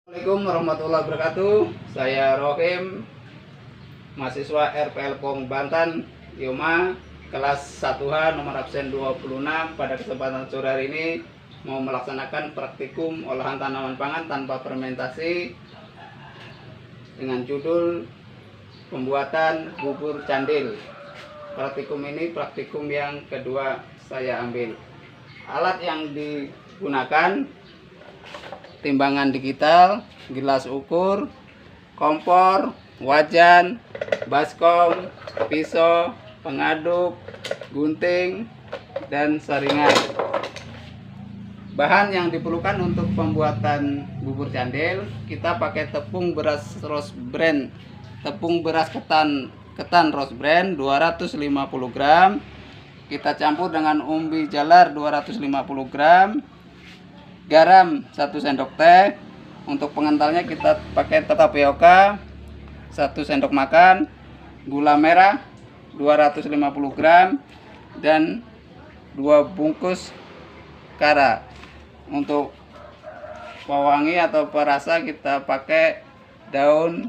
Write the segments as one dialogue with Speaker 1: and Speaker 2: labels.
Speaker 1: Assalamualaikum warahmatullahi wabarakatuh. Saya Rohim, mahasiswa RPL Pong Banten, Yoma, kelas 1H nomor absen 26. Pada kesempatan sore hari ini mau melaksanakan praktikum olahan tanaman pangan tanpa fermentasi dengan judul pembuatan bubur candil. Praktikum ini praktikum yang kedua saya ambil. Alat yang digunakan: timbangan digital, gelas ukur, kompor, wajan, baskom, pisau, pengaduk, gunting, dan saringan. Bahan yang diperlukan untuk pembuatan bubur candil, kita pakai tepung beras Rose Bran, tepung beras ketan Rose Bran 250 gram. Kita campur dengan umbi jalar 250 gram. Garam 1 sendok teh. Untuk pengentalnya kita pakai tapioka 1 sendok makan, gula merah 250 gram, dan 2 bungkus kara. Untuk pewangi atau perasa kita pakai daun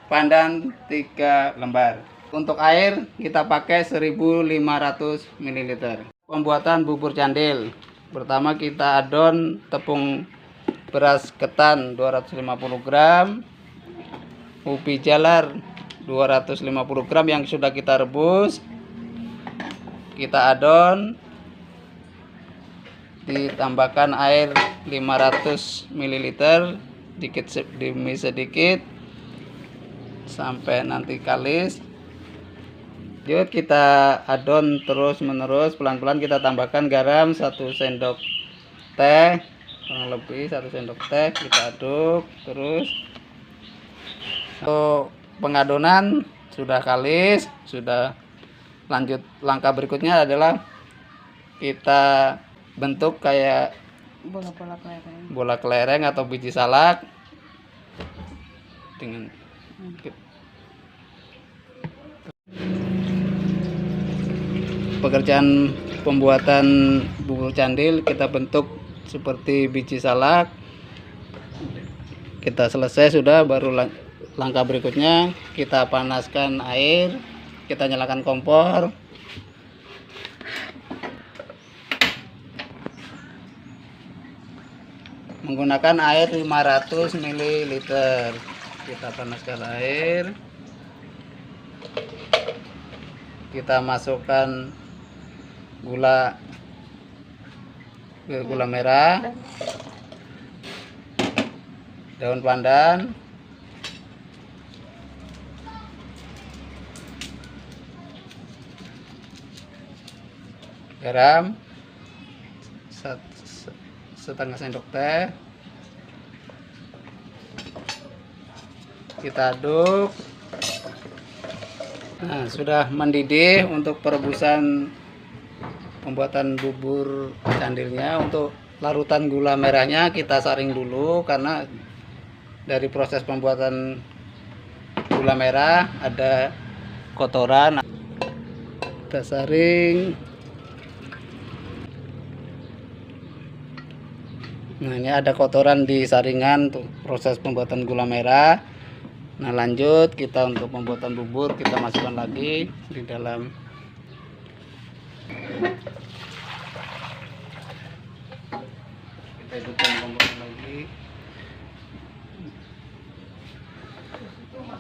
Speaker 1: pandan 3 lembar. Untuk air kita pakai 1500 ml. Pembuatan bubur candil: pertama kita adon tepung beras ketan 250 gram, ubi jalar 250 gram yang sudah kita rebus. Kita adon, ditambahkan air 500 ml, demi sedikit sampai nanti kalis. Yuk kita adon terus menerus, pelan-pelan. Kita tambahkan garam 1 sendok teh, kurang lebih 1 sendok teh. Kita aduk terus. Untuk pengadonan sudah kalis, sudah. Lanjut langkah berikutnya adalah kita bentuk kayak bola kelereng atau biji salak dengan pekerjaan pembuatan bubur candil. Kita bentuk seperti biji salak. Kita selesai sudah, baru langkah berikutnya kita panaskan air. Kita nyalakan kompor. Menggunakan air 500 ml. Kita panaskan air. Kita masukkan gula merah, daun pandan, garam setengah sendok teh. Kita aduk. Nah, sudah mendidih untuk perebusan pembuatan bubur candilnya. Untuk larutan gula merahnya kita saring dulu, karena dari proses pembuatan gula merah ada kotoran. Kita saring. Nah, ini ada kotoran di saringan untuk proses pembuatan gula merah. Nah, lanjut kita untuk pembuatan bubur, kita masukkan lagi di dalam. Kita hidupkan kompor lagi.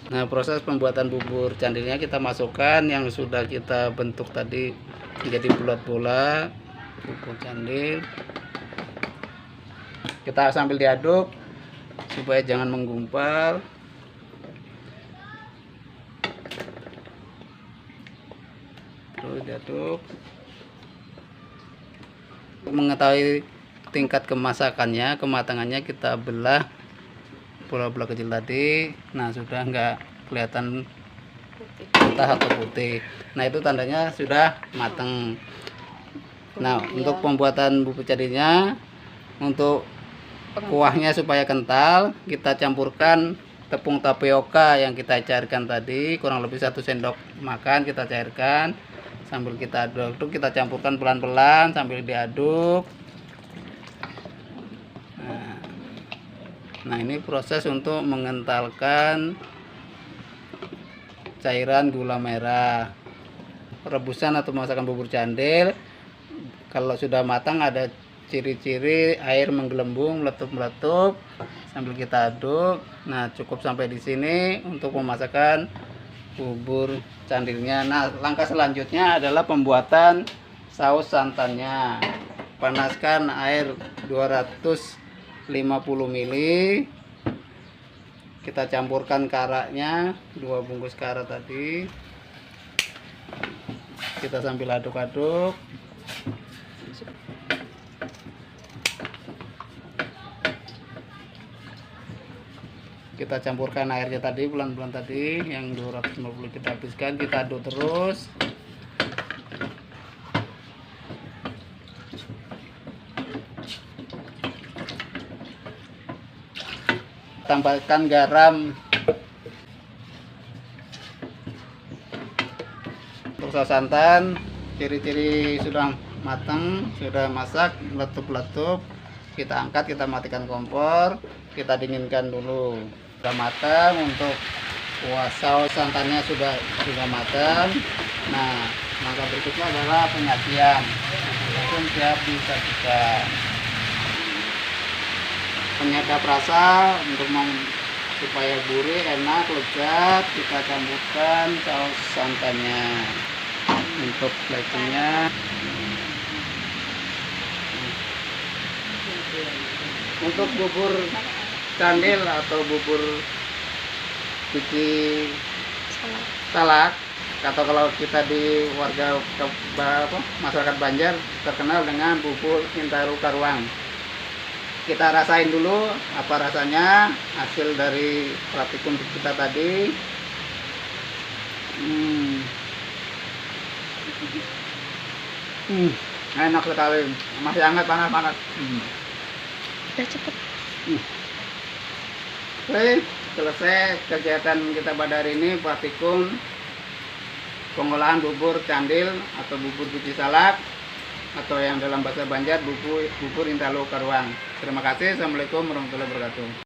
Speaker 1: Nah, proses pembuatan bubur candilnya kita masukkan yang sudah kita bentuk tadi menjadi bulat bola bubur candil. Kita sambil diaduk supaya jangan menggumpal. Terus diaduk. Mengetahui tingkat kematangannya kita belah bola-bola kecil tadi. Nah, sudah enggak kelihatan mentah atau putih. Nah, itu tandanya sudah matang. Nah, untuk pembuatan bubur candilnya, untuk kuahnya supaya kental, kita campurkan tepung tapioka yang kita cairkan tadi, kurang lebih 1 sendok makan. Kita cairkan sambil kita aduk, kita campurkan pelan-pelan sambil diaduk. Nah, Nah, ini proses untuk mengentalkan cairan gula merah. Rebusan atau masakan bubur candil, kalau sudah matang ada ciri-ciri air menggelembung, meletup-meletup sambil kita aduk. Nah, cukup sampai di sini untuk memasakkan bubur candilnya. Nah, langkah selanjutnya adalah pembuatan saus santannya. Panaskan air 250 ml. Kita campurkan karaknya, 2 bungkus karak tadi. Kita sambil aduk-aduk. Kita campurkan airnya tadi, pelan-pelan tadi, yang 250 kita habiskan, kita aduk terus. Tambahkan garam. Untuk saus santan, ciri-ciri sudah matang, sudah masak, meletup-letup, kita angkat, kita matikan kompor, kita dinginkan dulu. Sudah matang. Untuk saus santannya sudah matang. Nah, langkah berikutnya adalah penyajian. Langsung siap disajikan. Penyedap rasa untuk supaya gurih, enak, lezat, kita campurkan saus santannya. Untuk platingnya, untuk bubur candil atau bubur biji salak, atau kalau kita di warga masyarakat Banjar terkenal dengan bubur Intaru Karuang. Kita rasain dulu apa rasanya hasil dari praktikum kita tadi. Enak sekali, masih hangat, panas.
Speaker 2: Udah cepet.
Speaker 1: Oke, selesai kegiatan kita pada hari ini, praktikum pengolahan bubur candil atau bubur biji salak, atau yang dalam bahasa Banjar bubur Intalu Karuang. Terima kasih. Assalamualaikum warahmatullahi wabarakatuh.